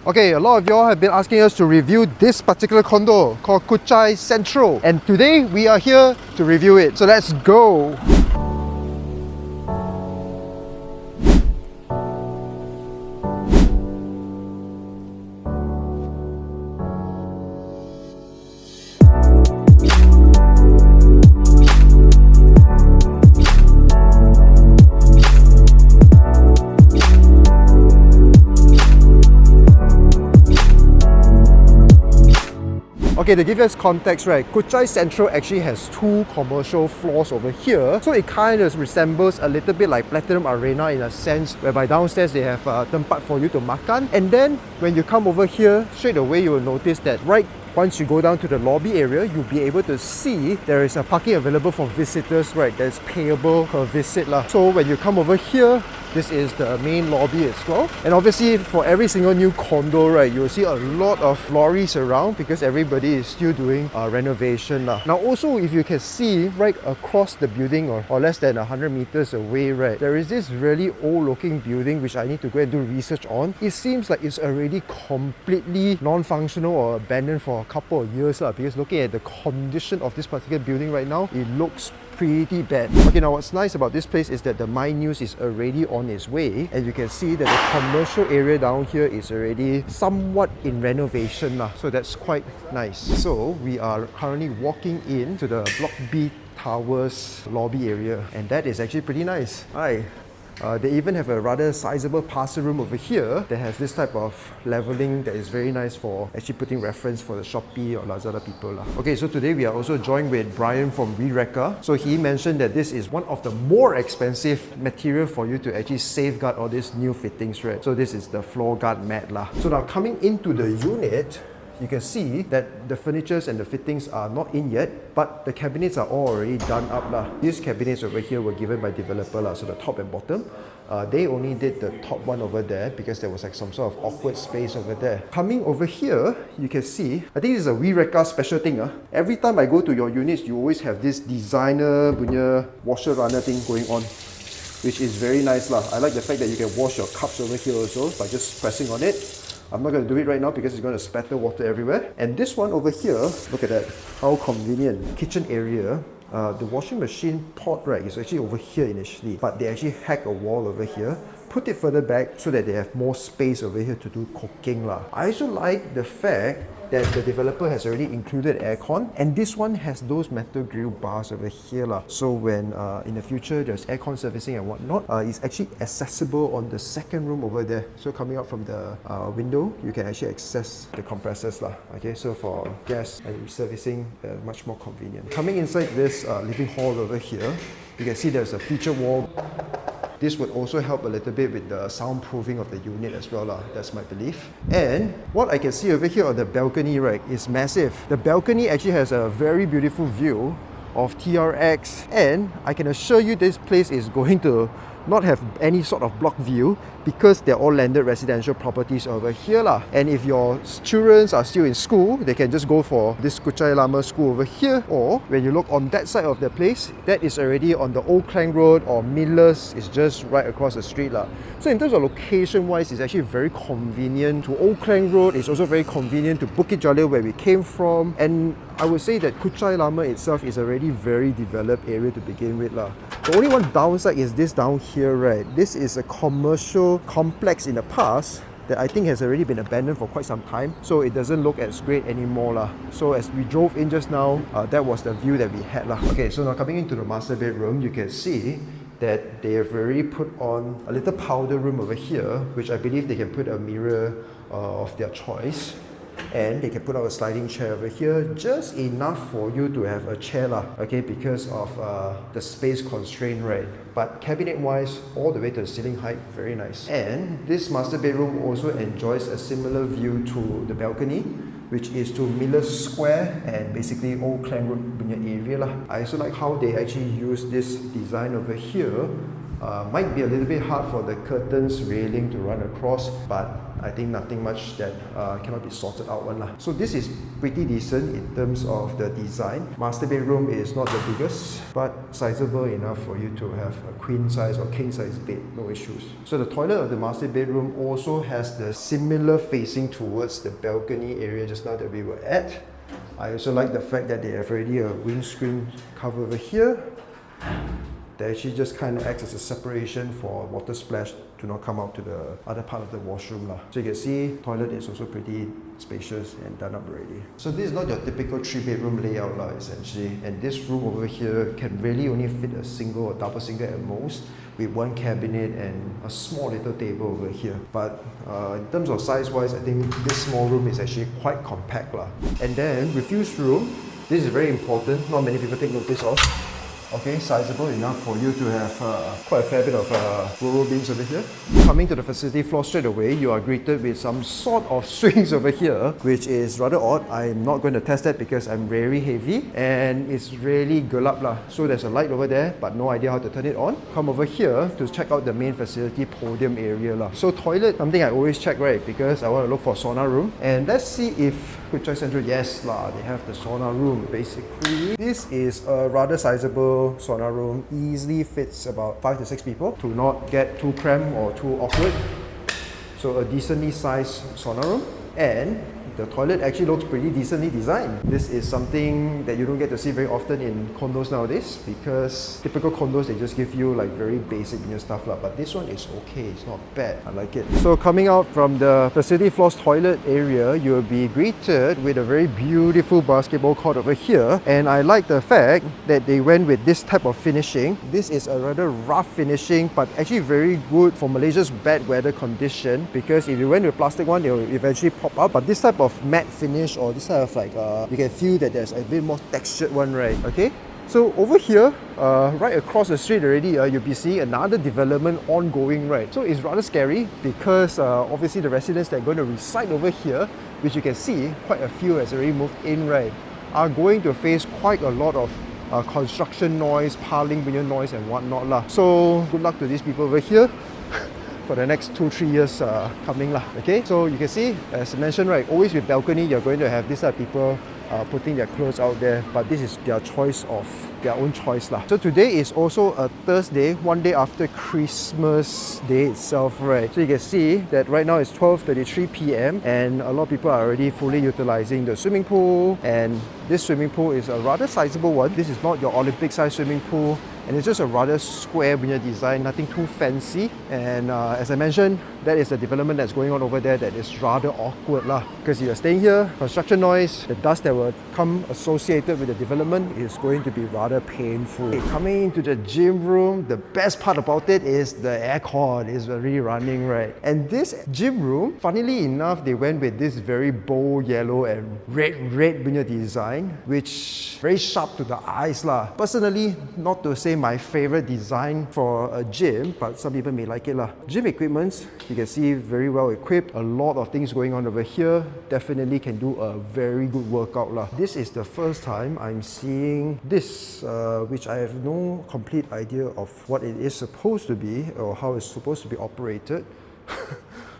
Okay, a lot of y'all have been asking us to review this particular condo called Kuchai Sentral, and today we are here to review it. So let's go! Okay, to give you guys context, right, Kuchai Sentral actually has two commercial floors over here. So it kind of resembles a little bit like Platinum Arena in a sense, whereby downstairs they have a tempat for you to makan. And then when you come over here, straight away you will notice that once you go down to the lobby area, you'll be able to see there is a parking available for visitors, right? That's payable per visit lah. So when you come over here, this is the main lobby as well. And obviously for every single new condo, right, you'll see a lot of lorries around because everybody is still doing renovation lah. Now also, if you can see right across the building or less than 100 meters away, right, there is this really old looking building which I need to go and do research on. It seems like it's already completely non-functional or abandoned for a couple of years lah, because looking at the condition of this particular building right now, it looks pretty bad. Okay, now what's nice about this place is that the My News is already on its way, and you can see that the commercial area down here is already somewhat in renovation lah. So that's quite nice. So we are currently walking into the Block B Towers lobby area, and that is actually pretty nice. Hi. They even have a rather sizable parcel room over here that has this type of leveling that is very nice for actually putting reference for the Shopee or Lazada people lah. Okay, so today we are also joined with Brian from Rereka. So he mentioned that this is one of the more expensive material for you to actually safeguard all these new fittings, right? So this is the floor guard mat lah. So now coming into the unit, you can see that the furnitures and the fittings are not in yet, but the cabinets are all already done up lah. These cabinets over here were given by developer lah, so the top and bottom. They only did the top one over there because there was like some sort of awkward space over there. Coming over here, you can see, I think this is a Rereka special thing. Every time I go to your units, you always have this designer punya washer runner thing going on, which is very nice lah. I like the fact that you can wash your cups over here also by just pressing on it. I'm not going to do it right now because it's going to spatter water everywhere. And this one over here, look at that, how convenient. Kitchen area, the washing machine port rack is actually over here initially, but they actually hack a wall over here, put it further back so that they have more space over here to do cooking lah. I also like the fact that the developer has already included aircon, and this one has those metal grill bars over here lah. So when in the future there's aircon servicing and whatnot, it's actually accessible on the second room over there. So coming out from the window, you can actually access the compressors lah. Okay, so for gas and servicing, much more convenient. Coming inside this living hall over here, you can see there's a feature wall. This would also help a little bit with the soundproofing of the unit as well lah. That's my belief. And what I can see over here on the balcony, right, is massive. The balcony actually has a very beautiful view of TRX, and I can assure you this place is going to not have any sort of block view because they're all landed residential properties over here lah. And if your children are still in school, they can just go for this Kuchai Lama school over here, or when you look on that side of the place, that is already on the Old Klang Road, or Millers is just right across the street lah. So in terms of location wise, it's actually very convenient to Old Klang Road. It's also very convenient to Bukit Jalil where we came from, and I would say that Kuchai Lama itself is already very developed area to begin with lah. The only one downside is this down here, right? This is a commercial complex in the past that I think has already been abandoned for quite some time, so it doesn't look as great anymore lah. So as we drove in just now, that was the view that we had lah. Okay, so now coming into the master bedroom, you can see that they have already put on a little powder room over here, which I believe they can put a mirror of their choice. And they can put out a sliding chair over here, just enough for you to have a chair lah, okay, because of the space constraint, right? But cabinet wise, all the way to the ceiling height, very nice. And this master bedroom also enjoys a similar view to the balcony, which is to Miller Square and basically Old Klang Road area lah. I also like how they actually use this design over here. Might be a little bit hard for the curtains railing to run across, but I think nothing much that cannot be sorted out one lah. So this is pretty decent in terms of the design. Master bedroom is not the biggest, but sizable enough for you to have a queen size or king size bed, no issues. So the toilet of the master bedroom also has the similar facing towards the balcony area just now that we were at. I also like the fact that they have already a windscreen cover over here. That actually just kind of acts as a separation for water splash to not come out to the other part of the washroom lah. So you can see toilet is also pretty spacious and done up already. So this is not your typical 3-bedroom layout lah, essentially, and this room over here can really only fit a single or double single at most, with one cabinet and a small little table over here. But in terms of size wise, I think this small room is actually quite compact lah. And then refuse room, this is very important, not many people take notice of. Okay, sizable enough for you to have quite a fair bit of roll beams over here. Coming to the facility floor straight away, you are greeted with some sort of swings over here, which is rather odd. I'm not going to test that because I'm very heavy and it's really gelap lah. So there's a light over there, but no idea how to turn it on. Come over here to check out the main facility podium area lah. So toilet, something I always check, right? Because I want to look for sauna room. And let's see if Kuchai Sentral, yes lah, they have the sauna room basically. This is a rather sizable sauna room, easily fits about 5 to 6 people to not get too cramped or too awkward. So a decently sized sauna room, and the toilet actually looks pretty decently designed. This is something that you don't get to see very often in condos nowadays, because typical condos, they just give you like very basic stuff lah. But this one is okay, it's not bad, I like it. So coming out from the facility floor's toilet area, you'll be greeted with a very beautiful basketball court over here. And I like the fact that they went with this type of finishing. This is a rather rough finishing, but actually very good for Malaysia's bad weather condition, because if you went with plastic one, it will eventually pop up. But this type of matte finish, or this type of like you can feel that there's a bit more textured one, right? Okay, so over here, right across the street already, you'll be seeing another development ongoing, right? So it's rather scary because obviously the residents that are going to reside over here, which you can see quite a few has already moved in, right, are going to face quite a lot of construction noise, piling noise and whatnot lah. So good luck to these people over here for the next 2-3 years coming lah. Okay, so you can see, as mentioned, right, always with balcony, you're going to have this type of people putting their clothes out there, but this is their choice of their own choice lah. So today is also a Thursday, one day after Christmas Day itself, right? So you can see that right now it's 12:33 p.m. and a lot of people are already fully utilizing the swimming pool, and this swimming pool is a rather sizable one. This is not your Olympic size swimming pool, and it's just a rather square design, nothing too fancy. And as I mentioned, that is the development that's going on over there that is rather awkward lah, because you are staying here, construction noise, the dust that will come associated with the development is going to be rather painful. Okay, coming into the gym room, the best part about it is the aircon is already running, right? And this gym room, funnily enough, they went with this very bold yellow and red design, which very sharp to the eyes lah. Personally, not to say my favorite design for a gym, but some people may like it lah. Gym equipments, you can see very well equipped, a lot of things going on over here, definitely can do a very good workout lah. This is the first time I'm seeing this, which I have no complete idea of what it is supposed to be or how it's supposed to be operated.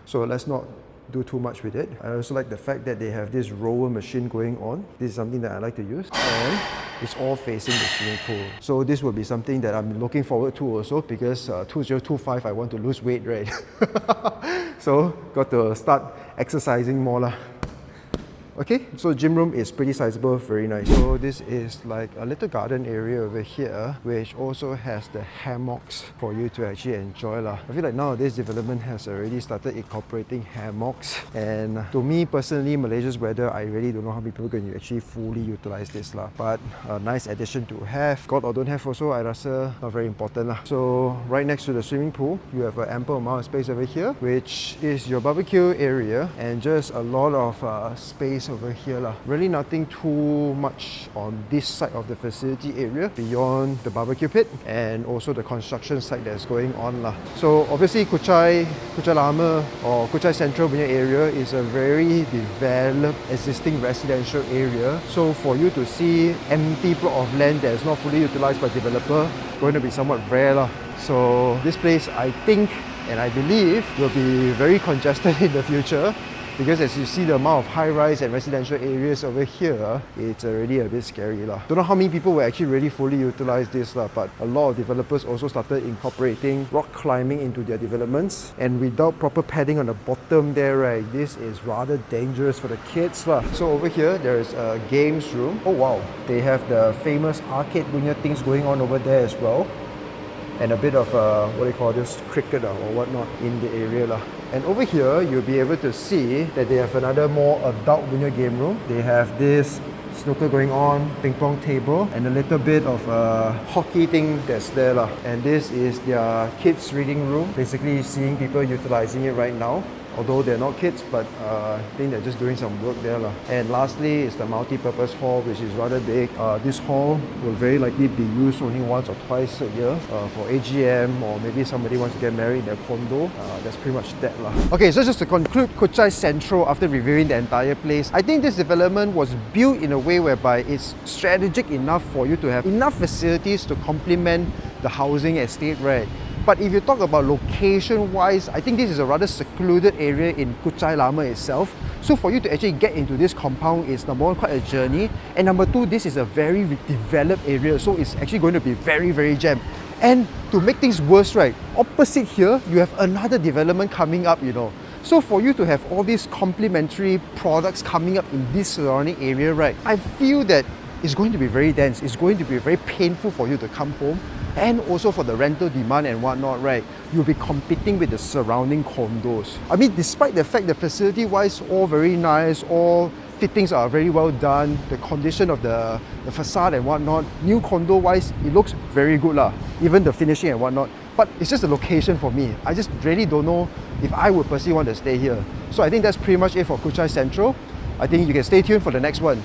So let's not do too much with it. I also like the fact that they have this rower machine going on. This is something that I like to use, and it's all facing the swimming pool. So this will be something that I'm looking forward to also, because 2025 I want to lose weight, right? So got to start exercising more lah. Okay, so gym room is pretty sizable, very nice. So this is like a little garden area over here, which also has the hammocks for you to actually enjoy lah. I feel like nowadays development has already started incorporating hammocks, and to me personally, Malaysia's weather, I really don't know how many people are going to actually fully utilize this lah. But a nice addition to have. Got or don't have also, I rasa not very important lah. So right next to the swimming pool, you have an ample amount of space over here, which is your barbecue area, and just a lot of space over here lah. Really nothing too much on this side of the facility area beyond the barbecue pit and also the construction site that's going on lah. So obviously Kuchai Lama or Kuchai Sentral area is a very developed existing residential area. So for you to see empty plot of land that is not fully utilized by developer, going to be somewhat rare lah. So this place, I think, and I believe will be very congested in the future, because as you see the amount of high-rise and residential areas over here, it's already a bit scary lah. Don't know how many people will actually really fully utilize this lah, but a lot of developers also started incorporating rock climbing into their developments, and without proper padding on the bottom there, right, this is rather dangerous for the kids lah. So over here, there is a games room. Oh wow, they have the famous arcade punya things going on over there as well, and a bit of what do you call this, cricket or whatnot in the area lah. And over here, you'll be able to see that they have another more adult punya game room. They have this snooker going on, ping pong table, and a little bit of a hockey thing that's there lah. And this is their kids reading room. Basically seeing people utilizing it right now. Although they're not kids, but I think they're just doing some work there lah. And lastly is the multi-purpose hall, which is rather big. This hall will very likely be used only once or twice a year for AGM, or maybe somebody wants to get married in their condo. That's pretty much that lah. Okay, so just to conclude Kuchai Sentral, after reviewing the entire place, I think this development was built in a way whereby it's strategic enough for you to have enough facilities to complement the housing estate, right? But if you talk about location-wise, I think this is a rather secluded area in Kuchai Lama itself. So for you to actually get into this compound is, number one, quite a journey, and number two, this is a very developed area, so it's actually going to be very, very jammed. And to make things worse, right, opposite here, you have another development coming up, you know. So for you to have all these complementary products coming up in this surrounding area, right, I feel that it's going to be very dense. It's going to be very painful for you to come home. And also for the rental demand and whatnot, right, you'll be competing with the surrounding condos. I mean, despite the fact that facility-wise, all very nice, all fittings are very well done, the condition of the facade and whatnot, new condo-wise, it looks very good lah, even the finishing and whatnot. But it's just the location for me. I just really don't know if I would personally want to stay here. So I think that's pretty much it for Kuchai Sentral. I think you can stay tuned for the next one.